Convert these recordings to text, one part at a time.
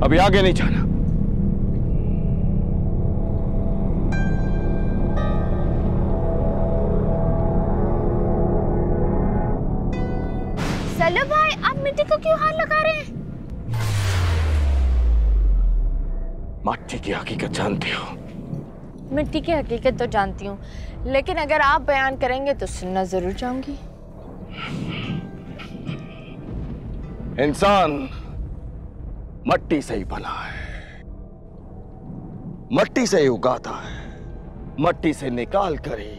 अभी आगे नहीं जाना। सल्लू भाई, आप मिट्टी को क्यों हाथ लगा रहे हैं? मिट्टी की हकीकत जानती हो? मिट्टी की हकीकत तो जानती हूँ, लेकिन अगर आप बयान करेंगे तो सुनना जरूर चाहूंगी। इंसान मिट्टी से ही बना है, मिट्टी से ही उगाता है, मिट्टी से निकाल कर ही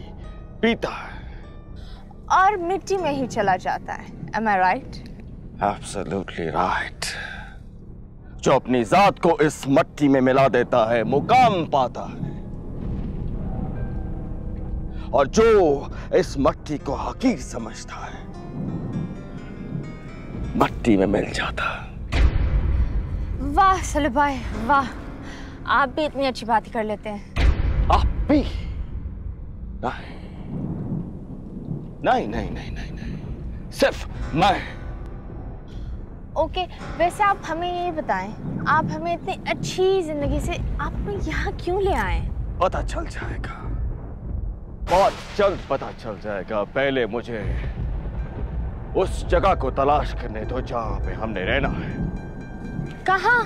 पीता है और मिट्टी में ही चला जाता है। Am I right? Absolutely right. जो अपनी जात को इस मिट्टी में मिला देता है मुकाम पाता है, और जो इस मिट्टी को हकीर समझता है मिट्टी में मिल जाता है। वाह सल्लू भाई वाह, आप भी इतनी अच्छी बात कर लेते हैं। आप भी? नहीं नहीं नहीं नहीं नहीं, नहीं। सिर्फ मैं। ओके, वैसे आप हमें ये बताएं, आप हमें इतनी अच्छी जिंदगी से आप हमें यहाँ क्यों ले आए? पता चल जाएगा, बहुत जल्द पता चल जाएगा। पहले मुझे उस जगह को तलाश करने दो जहां पे हमने रहना है। कहाँ?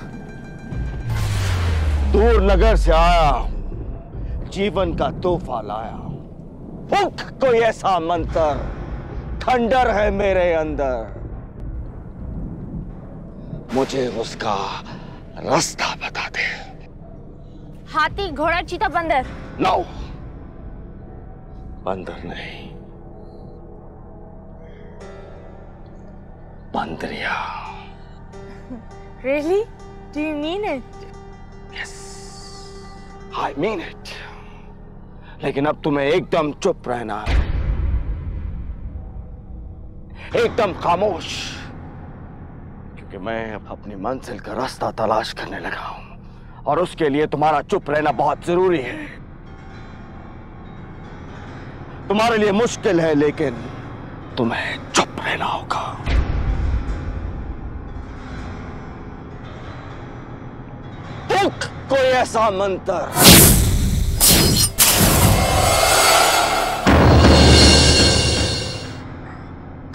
दूर नगर से आया हूं, जीवन का तोहफा लाया हूं। फूंक कोई ऐसा मंत्र, खंडर है मेरे अंदर, मुझे उसका रास्ता बता दे। हाथी, घोड़ा, चीता, बंदर? नो, बंदर नहीं, बंदरिया। Really? Do you mean it? Yes, I mean it. लेकिन अब तुम्हें एकदम चुप रहना है, एकदम खामोश, क्योंकि मैं अब अपनी मंजिल का रास्ता तलाश करने लगा हूं, और उसके लिए तुम्हारा चुप रहना बहुत जरूरी है। तुम्हारे लिए मुश्किल है, लेकिन तुम्हें चुप रहना होगा। कोई ऐसा मंत्र,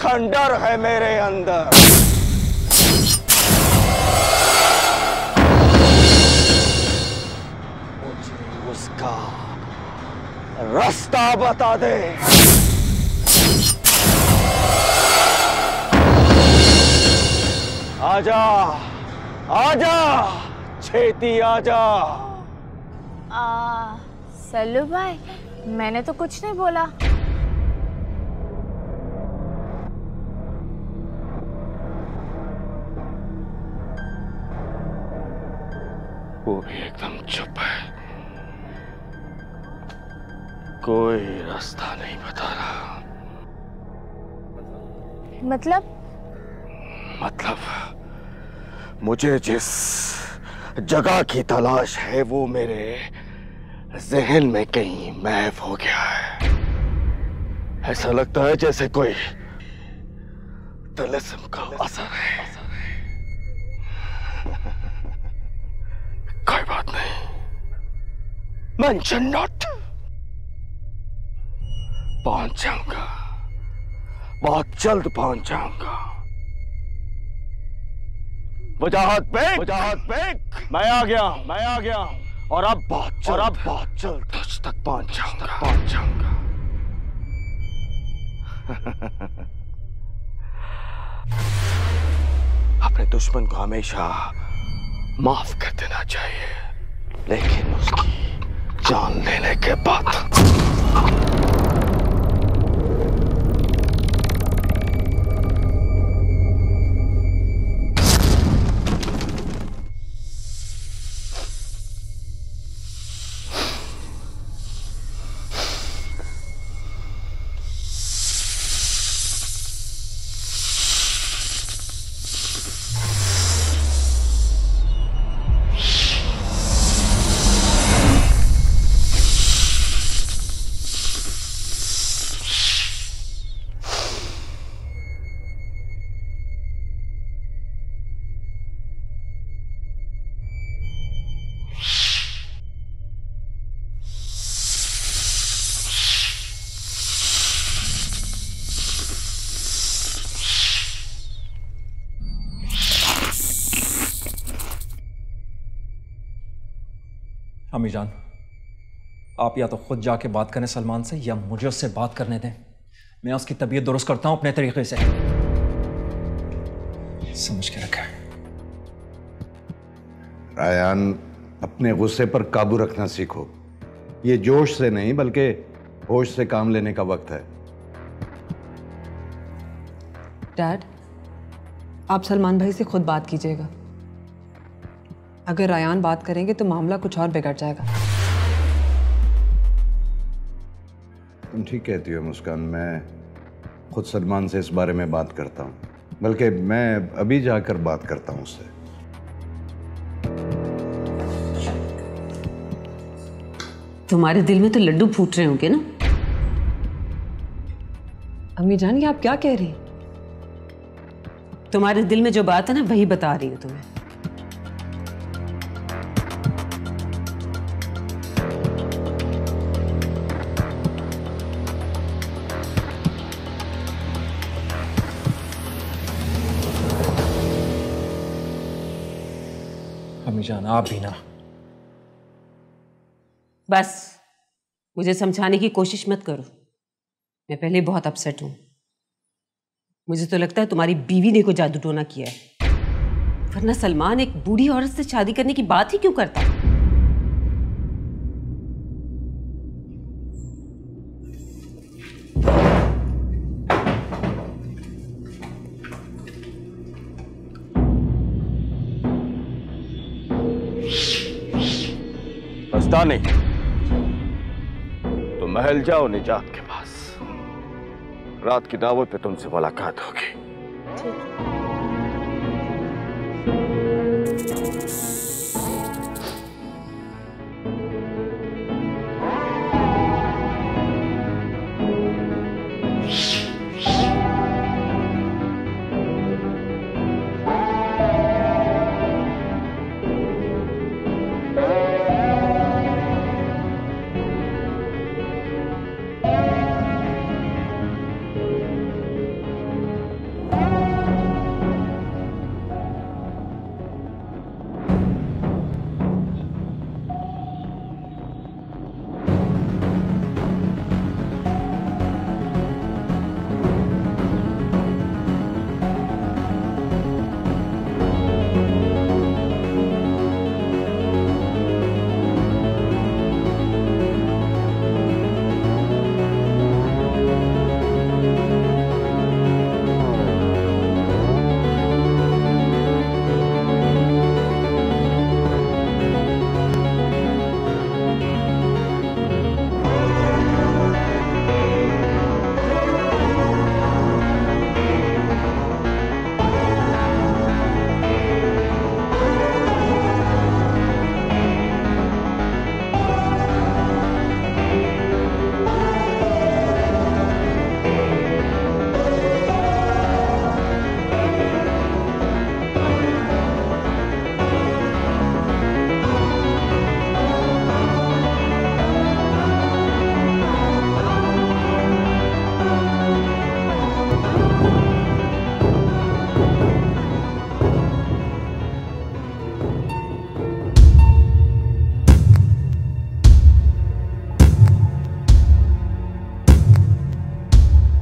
खंडर है मेरे अंदर, मुझे उसका रास्ता बता दे। आजा आजा, छेती आजा। सल्लू भाई, मैंने तो कुछ नहीं बोला। वो भी एकदम चुप है, कोई रास्ता नहीं बता रहा। मतलब मुझे जिस जगह की तलाश है वो मेरे जहन में कहीं महव हो गया है। ऐसा लगता है जैसे कोई तिलिस्म का असर है। कोई बात नहीं, मेंशन नॉट। पहुंच जाऊंगा, बहुत जल्द पहुंच जाऊंगा। वजाहत बेक, मैं आ गया हूं, और अब बहुत जल्द तुझ तक पहुंच जाऊंगा। अपने दुश्मन को हमेशा माफ कर देना चाहिए, लेकिन उसकी जान लेने के बाद। अम्मी जान, आप या तो खुद जाके बात करें सलमान से या मुझे उससे बात करने दें। मैं उसकी तबीयत दुरुस्त करता हूं अपने तरीके से। समझ के रखा। रायान, अपने गुस्से पर काबू रखना सीखो। ये जोश से नहीं बल्कि होश से काम लेने का वक्त है। डैड, आप सलमान भाई से खुद बात कीजिएगा। अगर रायान बात करेंगे तो मामला कुछ और बिगड़ जाएगा। तुम ठीक कहती हो मुस्कान, मैं खुद सलमान से इस बारे में बात करता हूँ, बल्कि मैं अभी जाकर बात करता हूँ उससे। तुम्हारे दिल में तो लड्डू फूट रहे होंगे ना? अम्मी जान, ये आप क्या कह रही? तुम्हारे दिल में जो बात है ना, वही बता रही हूँ तुम्हें। अम्मी जान, आप भी ना। बस मुझे समझाने की कोशिश मत करो। मैं पहले बहुत अपसेट हूं। मुझे तो लगता है तुम्हारी बीवी ने कोई जादू टोना किया है, वरना सलमान एक बूढ़ी औरत से शादी करने की बात ही क्यों करता? मस्तानी, तो महल जाओ निजात के पास। रात की दावत पे तुमसे मुलाकात होगी।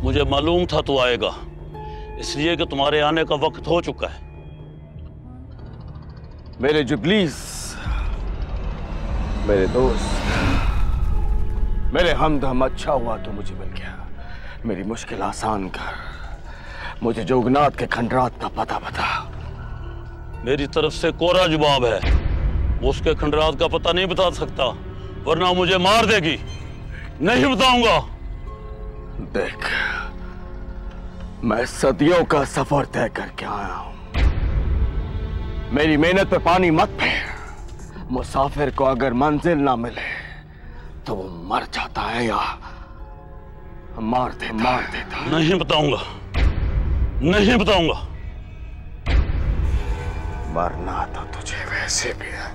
मुझे मालूम था तू आएगा, इसलिए कि तुम्हारे आने का वक्त हो चुका है। मेरे जुबलीस, मेरे दोस्त, मेरे हमदम, अच्छा हुआ तो मुझे मिल गया। मेरी मुश्किल आसान कर। मुझे जोगनाथ के खंडरात का पता बता। मेरी तरफ से कोरा जवाब है, उसके खंडरात का पता नहीं बता सकता, वरना मुझे मार देगी। नहीं बताऊंगा। देख, मैं सदियों का सफर तय करके आया हूं। मेरी मेहनत पे पानी मत फेर। मुसाफिर को अगर मंजिल ना मिले तो वो मर जाता है या मार देता। नहीं बताऊंगा, नहीं बताऊंगा। मरना तो तुझे वैसे भी है।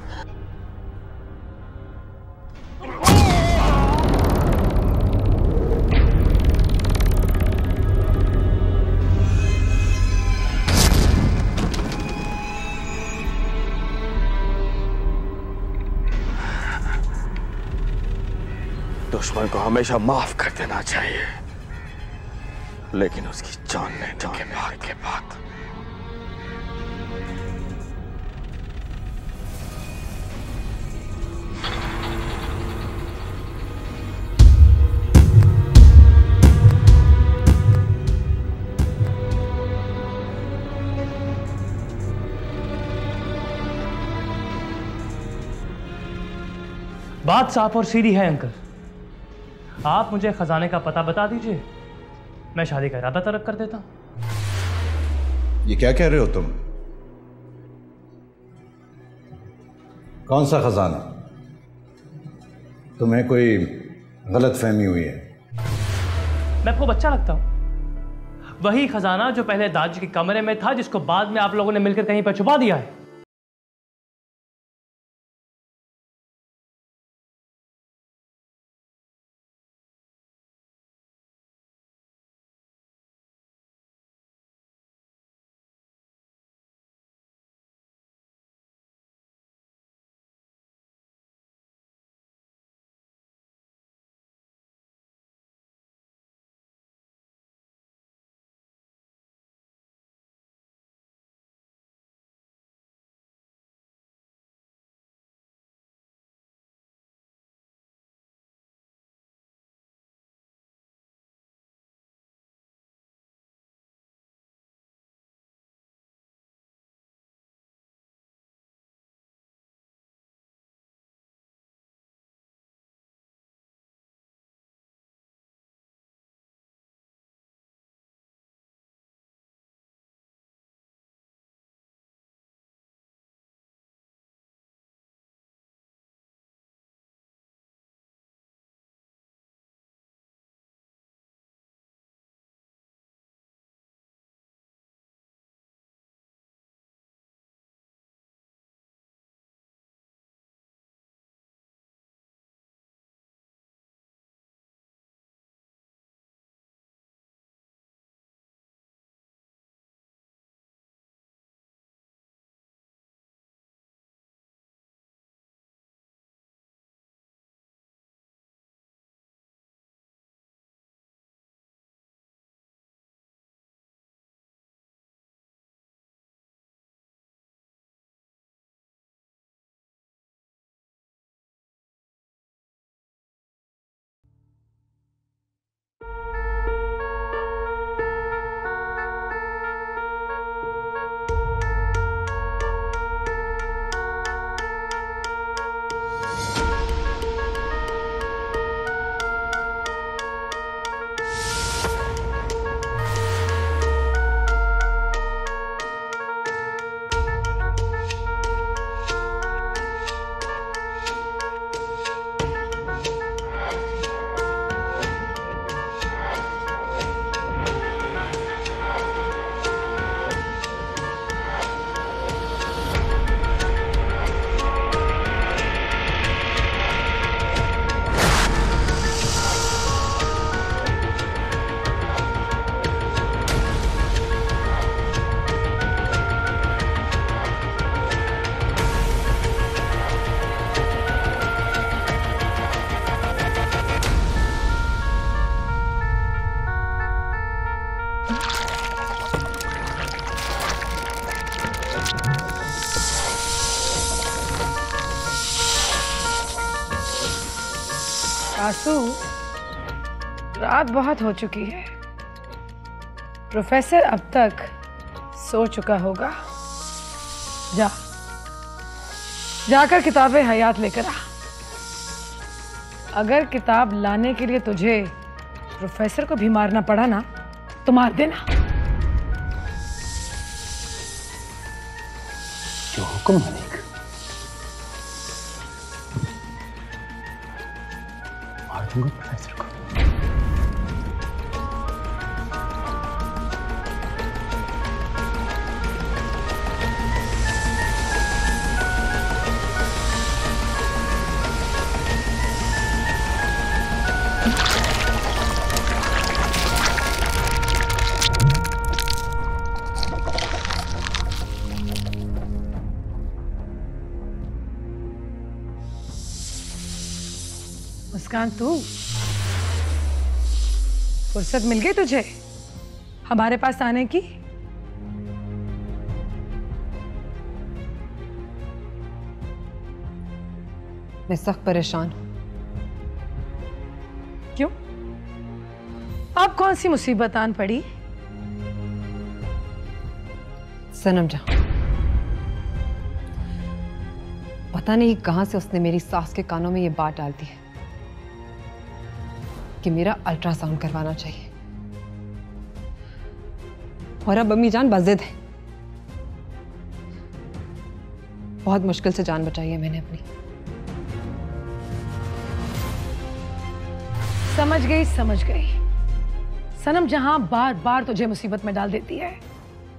दुश्मन को हमेशा माफ कर देना चाहिए, लेकिन उसकी जान लेने के बाद बात साफ और सीधी है अंकल। आप मुझे खजाने का पता बता दीजिए, मैं शादी का इरादा तर्क कर देता हूं। ये क्या कह रहे हो तुम? कौन सा खजाना? तुम्हें कोई गलत फहमी हुई है। मैं आपको बच्चा लगता हूं? वही खजाना जो पहले दादाजी के कमरे में था, जिसको बाद में आप लोगों ने मिलकर कहीं पर छुपा दिया है। आंसू, रात बहुत हो चुकी है। प्रोफेसर अब तक सो चुका होगा। जाकर किताबें हयात लेकर आ। अगर किताब लाने के लिए तुझे प्रोफेसर को भी मारना पड़ा ना, तो मार देना। जो हुक्म मालिक। मार दूंगा प्रोफेसर को। मुस्कान, तू फुर्सत मिल गई तुझे हमारे पास आने की? मैं सख्त परेशान हूं। क्यों? अब कौन सी मुसीबत आन पड़ी? सनम जहां, पता नहीं कहां से उसने मेरी सास के कानों में ये बात डाल दी है कि मेरा अल्ट्रासाउंड करवाना चाहिए। और अब अम्मी जान बज़िद है। बहुत मुश्किल से जान बचाई है मैंने अपनी। समझ गई। सनम जहां बार बार तुझे मुसीबत में डाल देती है,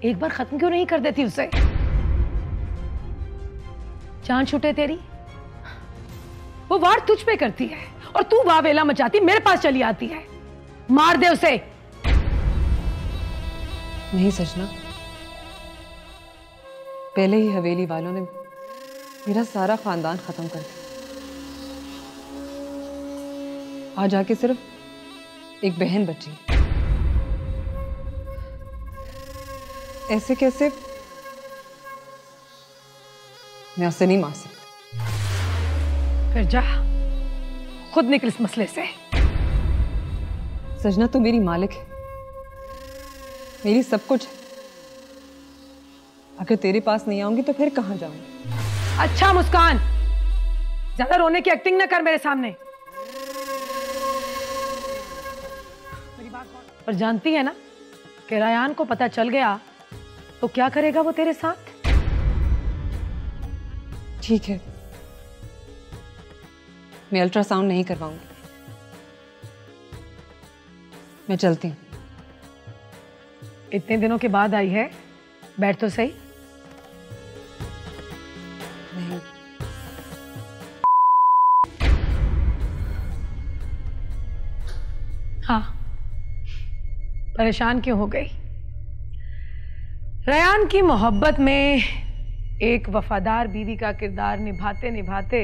एक बार खत्म क्यों नहीं कर देती उसे? जान छूटे तेरी, वो वार तुझ पे करती है और तू वावेला मचाती मेरे पास चली आती है। मार दे उसे। नहीं सजना, पहले ही हवेली वालों ने मेरा सारा खानदान खत्म कर दिया। आज आके सिर्फ एक बहन बची। ऐसे कैसे? मैं उसे नहीं मार सकती। फिर जा, खुद निकल इस मसले से। सजना, तू मेरी मालिक है, मेरी सब कुछ है। अगर तेरे पास नहीं आऊंगी तो फिर कहां जाऊंगी? अच्छा मुस्कान, ज्यादा रोने की एक्टिंग ना कर मेरे सामने। मेरी बात पर जानती है ना कि रायान को पता चल गया तो क्या करेगा वो तेरे साथ? ठीक है, मैं अल्ट्रासाउंड नहीं करवाऊंगी। मैं चलती हूँ। इतने दिनों के बाद आई है, बैठ तो सही। नहीं, हाँ, परेशान क्यों हो गई? रयान की मोहब्बत में एक वफादार बीवी का किरदार निभाते निभाते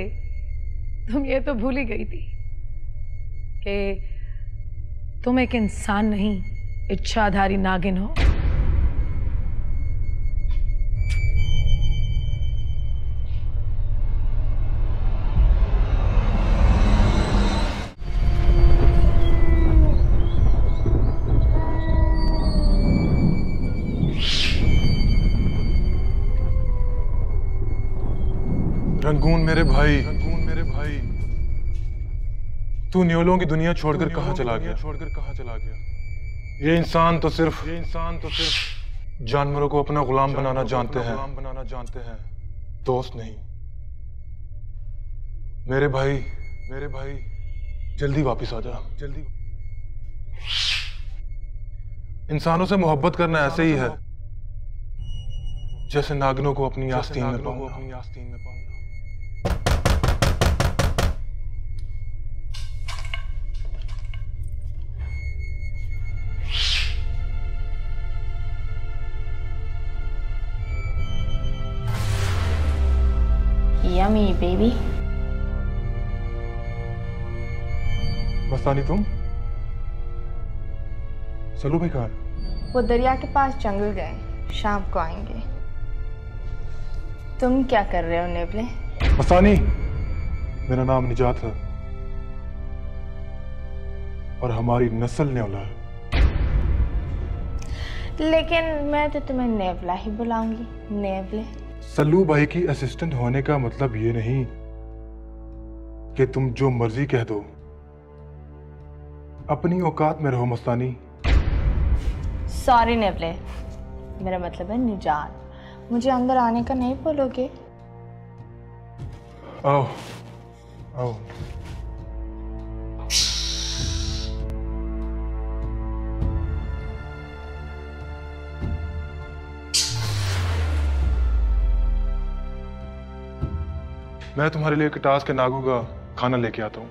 तुम ये तो भूल ही गई थी कि तुम एक इंसान नहीं, इच्छाधारी नागिन हो। रंगून मेरे भाई, तू न्योलों की दुनिया छोड़कर कहाँ चला गया? ये इंसान तो सिर्फ जानवरों को अपना गुलाम बनाना जानते हैं, दोस्त नहीं। मेरे भाई जल्दी वापस आ जा, जल्दी। इंसानों से मोहब्बत करना ऐसे ही है जैसे नागिनों को अपनी आस्तीन में पालना। Yummy, baby. मस्तानी, तुम? सलू भाई कहाँ है? वो दरिया के पास जंगल गए, शाम को आएंगे। तुम क्या कर रहे हो नेवले? मस्तानी, मेरा नाम निजात है और हमारी नस्ल नेवला है। लेकिन मैं तो तुम्हें नेवला ही बुलाऊंगी, नेवले। सल्लू भाई की असिस्टेंट होने का मतलब ये नहीं कि तुम जो मर्जी कह दो। अपनी औकात में रहो मस्तानी। सॉरी नेवले, मेरा मतलब है निजात। मुझे अंदर आने का नहीं बोलोगे? आओ आओ। मैं तुम्हारे लिए कटास के नागों का खाना लेके आता हूँ।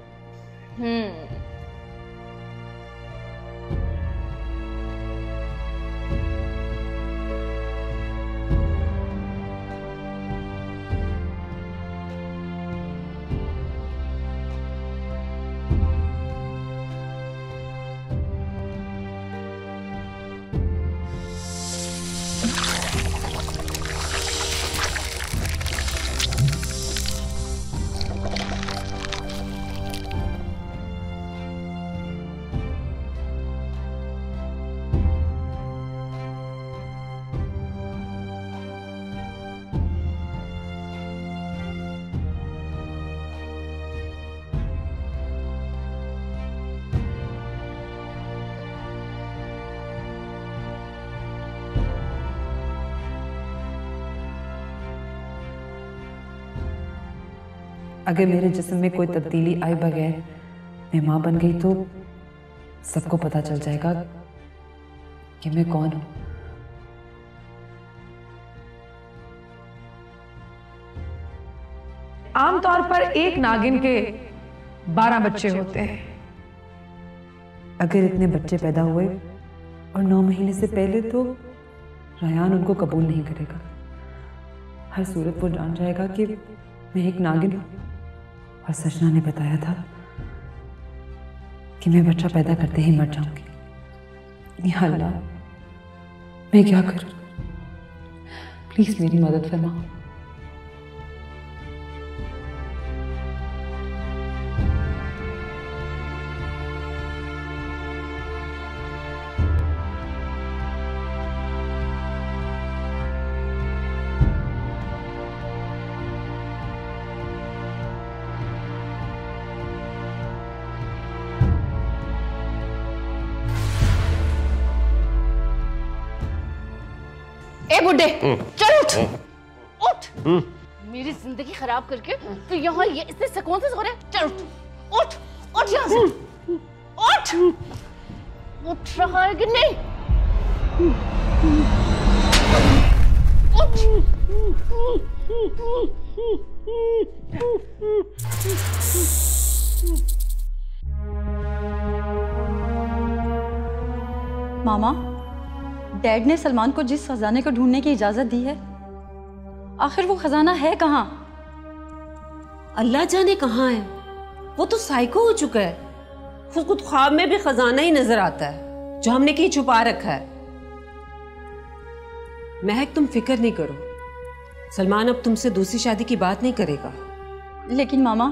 अगर मेरे जिस्म में कोई तब्दीली आए बगैर मैं माँ बन गई तो सबको पता चल जाएगा कि मैं कौन हूं। आमतौर पर एक नागिन के 12 बच्चे होते हैं। अगर इतने बच्चे पैदा हुए और 9 महीने से पहले तो रायान उनको कबूल नहीं करेगा। हर सूरत वो जान जाएगा कि मैं एक नागिन हूं। और सजना ने बताया था कि मैं बच्चा पैदा करते ही मर जाऊंगी। या अल्लाह, मैं क्या करूं? प्लीज मेरी मदद फरमा। ए बुड्ढे, चल उठ, उठ। मेरी जिंदगी खराब करके तो यहाँ ये इससे सुकून से सो रहे। चल उठ, उठ, उठ यहाँ से, उठ। उठ रहा है कि नहीं? उठ। मामा, डैड ने सलमान को जिस खजाने को ढूंढने की इजाजत दी है, आखिर वो खजाना है कहाँ? अल्लाह जाने कहाँ है। वो तो साइको हो चुका है। उसको तो ख्वाब में भी खजाना ही नजर आता है जो हमने कहीं छुपा रखा है। महक, तुम फिक्र नहीं करो, सलमान अब तुमसे दूसरी शादी की बात नहीं करेगा। लेकिन मामा,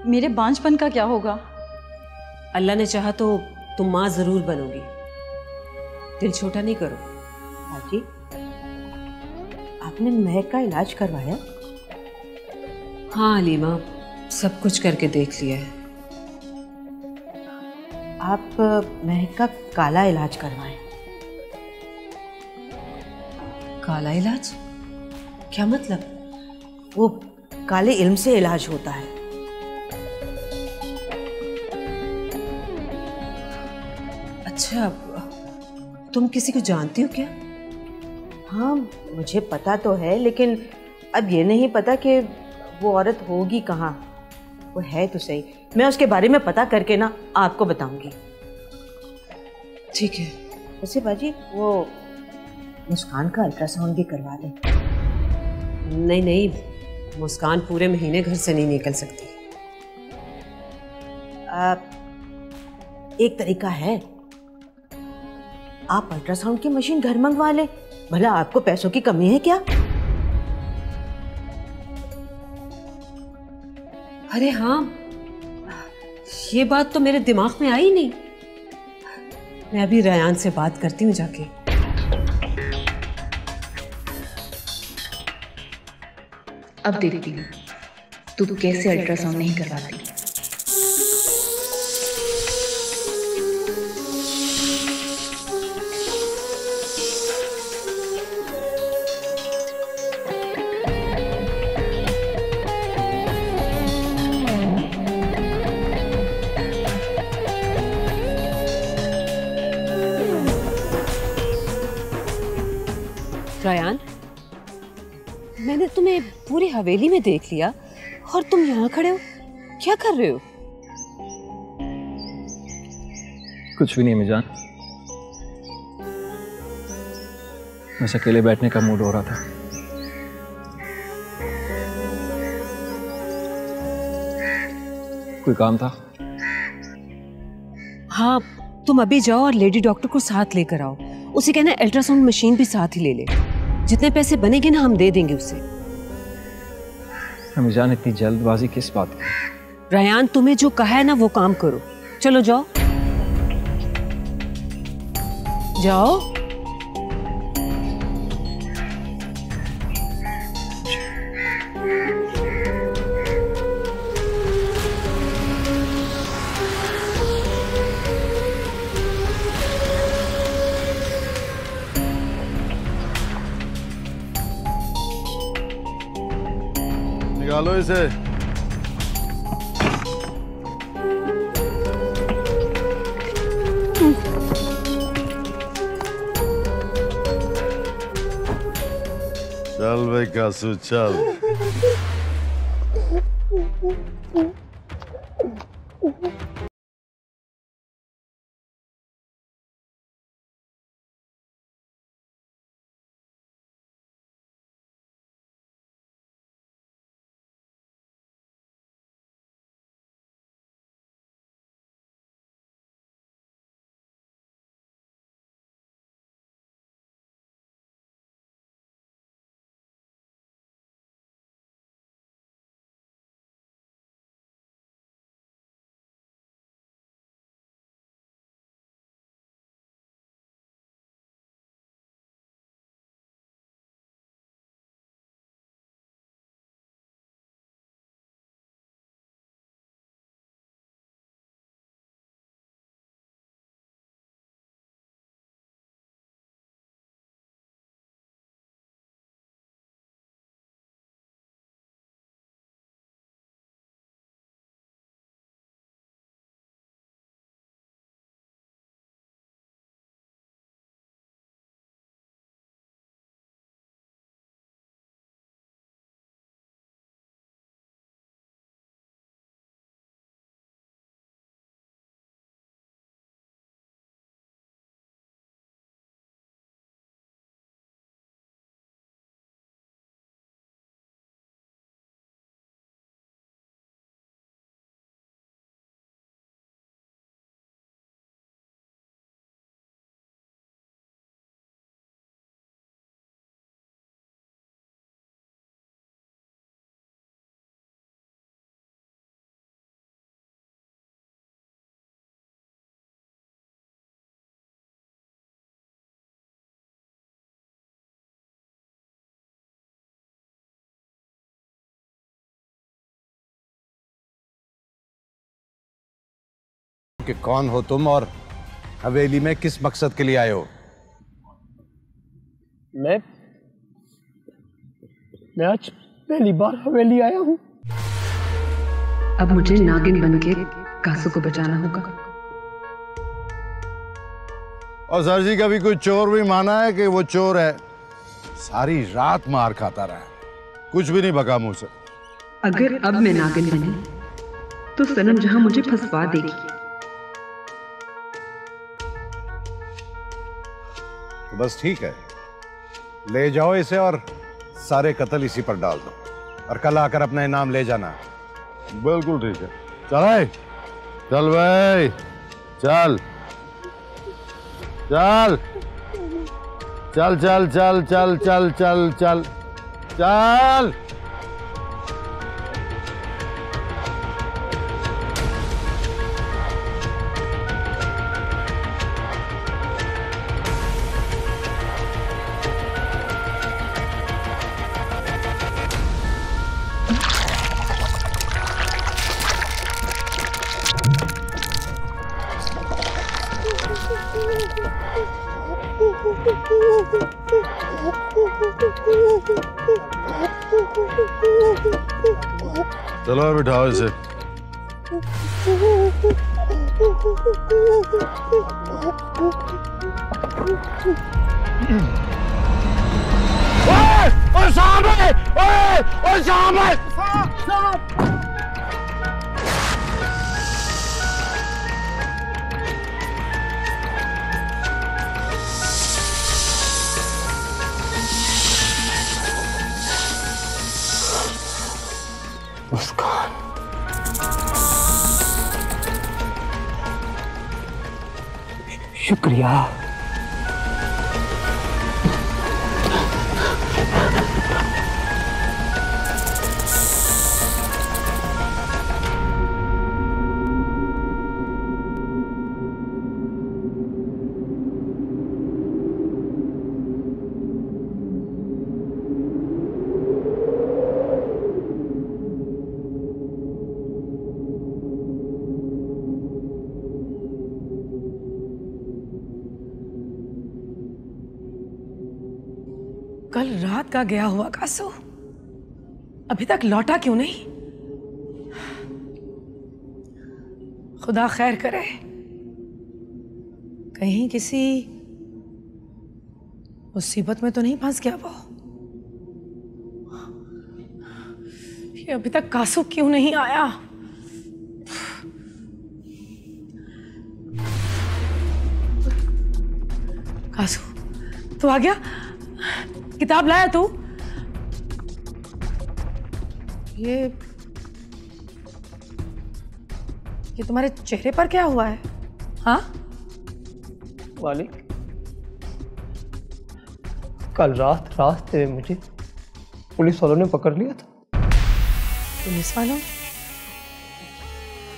मेरे बांझपन का क्या होगा? अल्लाह ने चाहा तो तुम माँ जरूर बनोगी। दिल छोटा नहीं करो। बाजी, आपने महक का इलाज करवाया? हाँ हलीमा, सब कुछ करके देख लिया है। आप महक का काला इलाज करवाएं। काला इलाज? क्या मतलब? वो काले इल्म से इलाज होता है। अच्छा, तुम किसी को जानती हो क्या? हाँ, मुझे पता तो है, लेकिन अब ये नहीं पता कि वो औरत होगी कहाँ। वो है तो सही, मैं उसके बारे में पता करके ना आपको बताऊंगी। ठीक है। वैसे बाजी, वो मुस्कान का अल्ट्रासाउंड भी करवा दें। नहीं नहीं, मुस्कान पूरे महीने घर से नहीं निकल सकती। एक तरीका है, आप अल्ट्रासाउंड की मशीन घर मंगवा लें। भला आपको पैसों की कमी है क्या? अरे हाँ, ये बात तो मेरे दिमाग में आई नहीं। मैं अभी रायान से बात करती हूँ जाके। अब देखती हूँ तू कैसे अल्ट्रासाउंड नहीं करवाती। रायान, मैंने तुम्हें पूरी हवेली में देख लिया और तुम यहाँ खड़े हो, क्या कर रहे हो? कुछ भी नहीं मिजान, बस अकेले बैठने का मूड हो रहा था। कोई काम था? हाँ, तुम अभी जाओ और लेडी डॉक्टर को साथ लेकर आओ। उसे कहना अल्ट्रासाउंड मशीन भी साथ ही ले ले। जितने पैसे बनेंगे ना हम दे देंगे उसे। अमीजान, इतनी जल्दबाजी किस बात की? रायान, तुम्हें जो कहा है ना वो काम करो। चलो जाओ जाओ। निकालो बिठाओ इसे। चल भाई कासू चल। कि कौन हो तुम और हवेली में किस मकसद के लिए आए हो? मैं आज पहली बार हवेली आया हूँ। अब मुझे नागिन बनके कासू को बचाना होगा। और सर जी कभी कोई चोर भी माना है कि वो चोर है? सारी रात मार खाता रहा, कुछ भी नहीं बका मुंह से। अगर अब मैं नागिन बनी तो सनम जहां मुझे फंसवा देगी। तो बस ठीक है, ले जाओ इसे और सारे कत्ल इसी पर डाल दो और कल आकर अपना इनाम ले जाना। बिल्कुल ठीक है। चल चल भाई चल चल चल चल चल चल चल चल चल चल। चलो बिठाओ इसे। ओए सांप है! ओए सांप है! मुस्कान, शुक्रिया। कल रात का गया हुआ कासू अभी तक लौटा क्यों नहीं? खुदा खैर करे, कहीं किसी मुसीबत में तो नहीं फंस गया वो। ये अभी तक कासू क्यों नहीं आया? कासू तू आ गया? किताब लाया तू? ये तुम्हारे चेहरे पर क्या हुआ है? हाँ मालिक, कल रात रास्ते में मुझे पुलिस वालों ने पकड़ लिया था। पुलिस वालों?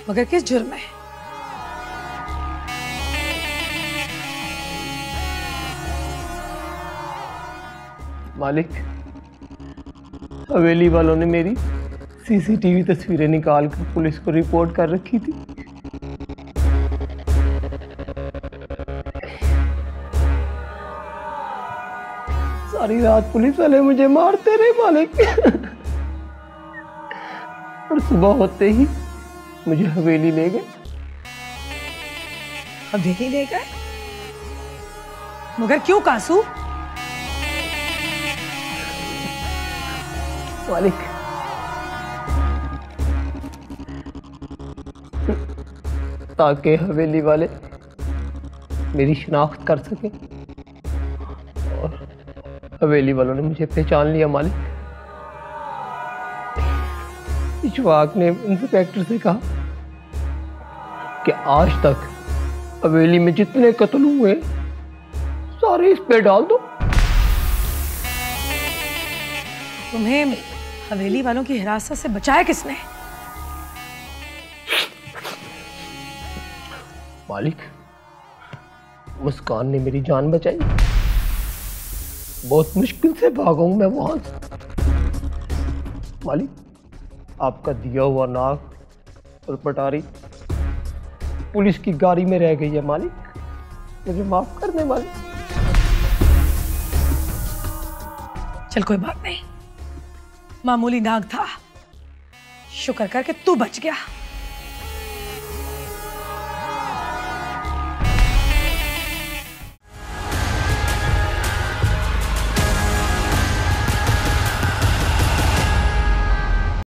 मगर किस जुर्म में? मालिक, हवेली वालों ने मेरी सीसीटीवी तस्वीरें निकाल कर पुलिस को रिपोर्ट कर रखी थी। सारी रात पुलिस वाले मुझे मारते रहे मालिक। और सुबह होते ही मुझे हवेली ले गए। हवेली ले गए? मगर क्यों कासू? मालिक, ताकि हवेली वाले मेरी शिनाख्त कर सके, और हवेली वालों ने मुझे पहचान लिया मालिक। इशफाक ने इंस्पेक्टर से कहा कि आज तक हवेली में जितने कत्ल हुए सारे इस पे डाल दो। तुम्हें हवेली वालों की हिरासत से बचाया किसने? मालिक, मुस्कान ने मेरी जान बचाई। बहुत मुश्किल से भागा हूं मैं वहां से। मालिक, आपका दिया हुआ नाक और पटारी पुलिस की गाड़ी में रह गई है मालिक, मुझे माफ कर दे मालिक। चल कोई बात नहीं, मामूली नाग था, शुक्र कर कि तू बच गया।